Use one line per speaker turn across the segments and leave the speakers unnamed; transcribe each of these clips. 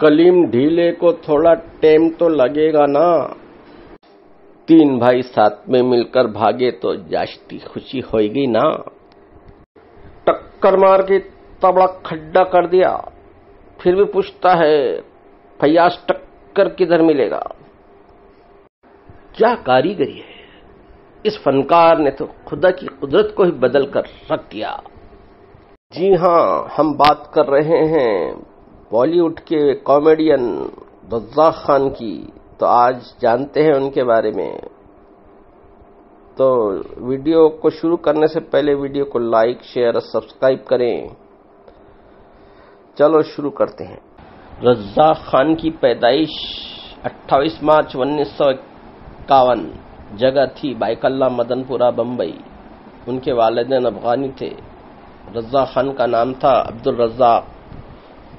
कलीम ढीले को थोड़ा टाइम तो लगेगा ना। तीन भाई साथ में मिलकर भागे तो जास्ती खुशी होगी ना। टक्कर मार के इतना बड़ा खड्डा कर दिया, फिर भी पूछता है फयाज टक्कर किधर मिलेगा। क्या कारीगरी है, इस फनकार ने तो खुदा की कुदरत को ही बदल कर रख दिया। जी हां, हम बात कर रहे हैं बॉलीवुड के कॉमेडियन रज़ाक खान की। तो आज जानते हैं उनके बारे में। तो वीडियो को शुरू करने से पहले वीडियो को लाइक, शेयर और सब्सक्राइब करें। चलो शुरू करते हैं। रज़ाक खान की पैदाइश 28 मार्च 1951 जगह थी बाइकल्ला, मदनपुरा, बम्बई। उनके वालिदैन अफगानी थे। रज़ाक खान का नाम था अब्दुल रज़ाक।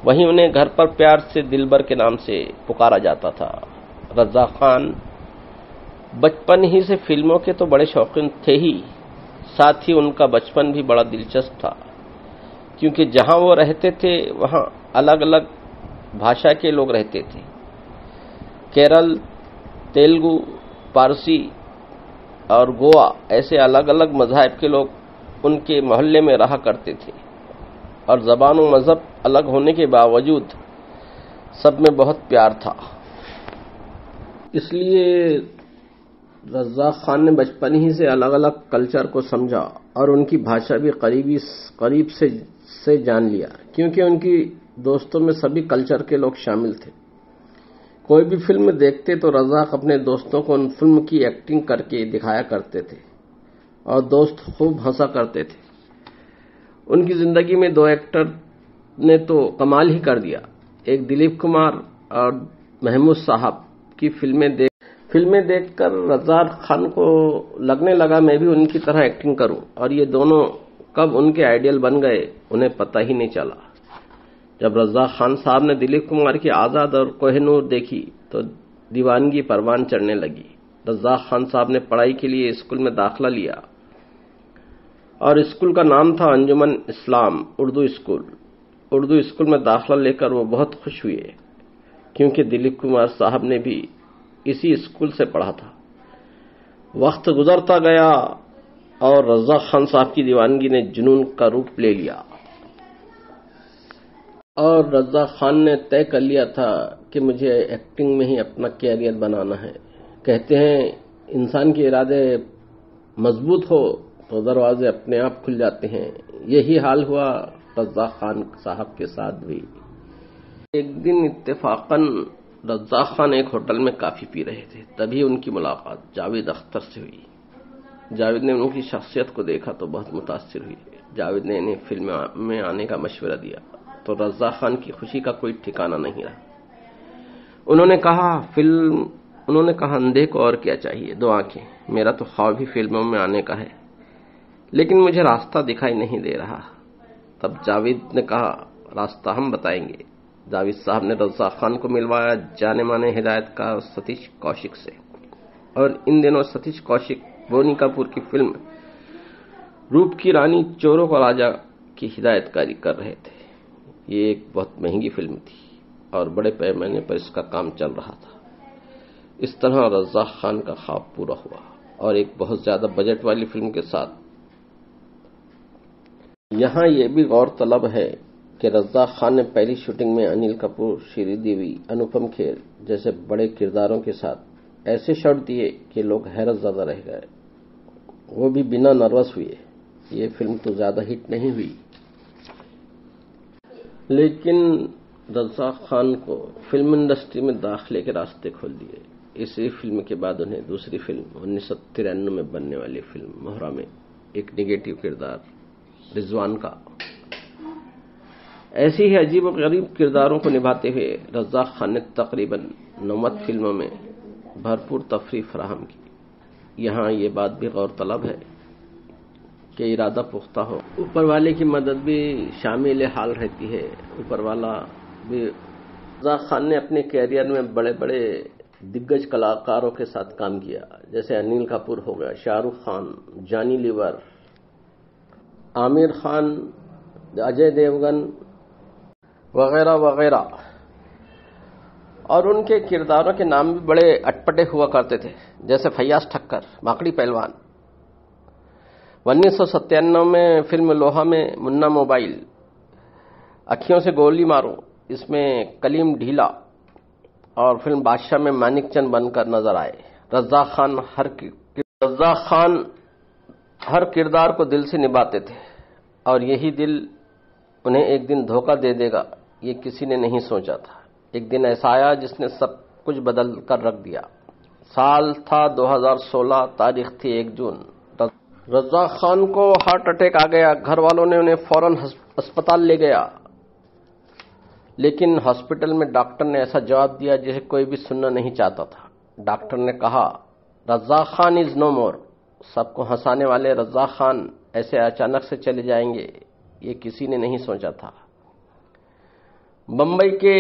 वहीं उन्हें घर पर प्यार से दिलबर के नाम से पुकारा जाता था। रज़ाक खान बचपन ही से फिल्मों के तो बड़े शौकीन थे ही, साथ ही उनका बचपन भी बड़ा दिलचस्प था, क्योंकि जहां वो रहते थे वहां अलग अलग भाषा के लोग रहते थे। केरल, तेलुगु, पारसी और गोवा ऐसे अलग अलग मज़हब के लोग उनके मोहल्ले में रहा करते थे, और ज़बान और मज़हब अलग होने के बावजूद सब में बहुत प्यार था। इसलिए रज़ाक खान ने बचपन ही से अलग अलग कल्चर को समझा और उनकी भाषा भी करीब से जान लिया, क्योंकि उनकी दोस्तों में सभी कल्चर के लोग शामिल थे। कोई भी फिल्म देखते तो रज़ाक अपने दोस्तों को उन फिल्म की एक्टिंग करके दिखाया करते थे और दोस्त खूब हंसा करते थे। उनकी जिंदगी में दो एक्टर ने तो कमाल ही कर दिया। एक दिलीप कुमार और महमूद साहब की फिल्में देखकर रज़ाक खान को लगने लगा मैं भी उनकी तरह एक्टिंग करूं, और ये दोनों कब उनके आइडियल बन गए उन्हें पता ही नहीं चला। जब रज़ाक खान साहब ने दिलीप कुमार की आजाद और कोहिनूर देखी तो दीवानगी परवान चढ़ने लगी। रज़ाक खान साहब ने पढ़ाई के लिए स्कूल में दाखिला लिया और स्कूल का नाम था अंजुमन इस्लाम उर्दू स्कूल। उर्दू स्कूल में दाखिला लेकर वो बहुत खुश हुए, क्योंकि दिलीप कुमार साहब ने भी इसी स्कूल से पढ़ा था। वक्त गुजरता गया और रज़ाक खान साहब की दीवानगी ने जुनून का रूप ले लिया, और रज़ाक खान ने तय कर लिया था कि मुझे एक्टिंग में ही अपना कैरियर बनाना है। कहते हैं इंसान के इरादे मजबूत हो तो दरवाजे अपने आप खुल जाते हैं। यही हाल हुआ रज़ाक खान साहब के साथ भी। एक दिन इत्तेफाकन रज़ाक खान एक होटल में काफी पी रहे थे, तभी उनकी मुलाकात जावेद अख्तर से हुई। जावेद ने उनकी शख्सियत को देखा तो बहुत मुतासिर हुई। जावेद ने इन्हें फिल्म में आने का मशवरा दिया तो रज़ाक खान की खुशी का कोई ठिकाना नहीं रहा। उन्होंने कहा अंधे को और क्या चाहिए, दो आंखें। मेरा तो ख्वाब भी फिल्मों में आने का है, लेकिन मुझे रास्ता दिखाई नहीं दे रहा। तब जावेद ने कहा रास्ता हम बताएंगे। जावेद साहब ने रज़ाक खान को मिलवाया जाने माने हिदायतकार सतीश कौशिक से, और इन दिनों सतीश कौशिक बोनी कपूर की फिल्म रूप की रानी चोरों का राजा की हिदायतकारी कर रहे थे। ये एक बहुत महंगी फिल्म थी और बड़े पैमाने पर इसका काम चल रहा था। इस तरह रज़ाक खान का ख्वाब पूरा हुआ, और एक बहुत ज्यादा बजट वाली फिल्म के साथ। यहां यह भी गौरतलब है कि रज़ाक खान ने पहली शूटिंग में अनिल कपूर, श्रीदेवी, अनुपम खेर जैसे बड़े किरदारों के साथ ऐसे शॉट दिए कि लोग हैरत ज़्यादा रह गए, वो भी बिना नर्वस हुए। ये फिल्म तो ज्यादा हिट नहीं हुई, लेकिन रज़ाक खान को फिल्म इंडस्ट्री में दाखिले के रास्ते खोल दिए। इसी फिल्म के बाद उन्हें दूसरी फिल्म 1993 में बनने वाली फिल्म मोहरा में एक निगेटिव किरदार रिजवान का। ऐसी ही अजीब और गरीब किरदारों को निभाते हुए रज़ाक खान ने तकरीबन 90 फिल्मों में भरपूर तफरीह फराहम की। यहाँ ये बात भी गौरतलब है कि इरादा पुख्ता हो, ऊपर वाले की मदद भी शामिल हाल रहती है। ऊपर वाला भी। रज़ाक खान ने अपने कैरियर में बड़े बड़े दिग्गज कलाकारों के साथ काम किया, जैसे अनिल कपूर हो गया, शाहरुख खान, जॉनी लीवर, आमिर खान, अजय देवगन वगैरह वगैरह। اور ان کے کرداروں کے نام بھی بڑے اٹپٹے ہوا کرتے تھے، جیسے فیاض ٹھکر، ماکڑی پہلوان۔ 1997 میں فلم لوہا میں منا موبائل، اکھیوں سے گولی مارو، اس میں کلیم ڈھیلا، اور فلم بادشاہ میں مانک چند بن کر نظر آئے۔ رزاق خان ہر کردار کو دل سے نبھاتے تھے، اور یہی دل انہیں ایک دن دھوکہ دے دے گا، یہ کسی نے نہیں سوچا تھا۔ ایک دن ایسا آیا جس نے سب کچھ بدل کر رکھ دیا۔ سال تھا 2016، تاریخ تھی 1 جون۔ رزاق خان کو ہارٹ اٹیک آ گیا، گھر والوں نے انہیں فوراً اسپتال لے گیا، لیکن ہاسپٹل میں ڈاکٹر نے ایسا جواب دیا جسے کوئی بھی سننا نہیں چاہتا تھا۔ ڈاکٹر نے کہا، رزاق خان از نو مور۔ سب کو ہنسانے والے رزاق خان ایسے اچانک سے چلے جائیں گے، یہ کسی نے نہیں سوچا تھا۔ بمبئی کے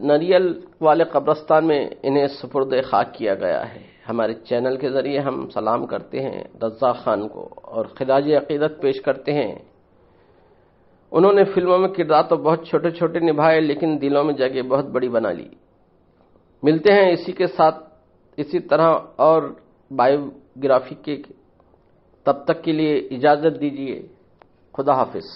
نریل والے قبرستان میں انہیں سپرد خاک کیا گیا ہے۔ ہمارے چینل کے ذریعے ہم سلام کرتے ہیں رزاق خان کو اور خراج عقیدت پیش کرتے ہیں۔ انہوں نے فلموں میں کردار تو بہت چھوٹے چھوٹے نبھائے، لیکن دلوں میں جگہ بہت بڑی بنا لی۔ ملتے ہیں اسی کے ساتھ اسی طرح اور بایوگرافی کے، تب تک کے لیے اجازت دیجیے۔ خدا حافظ۔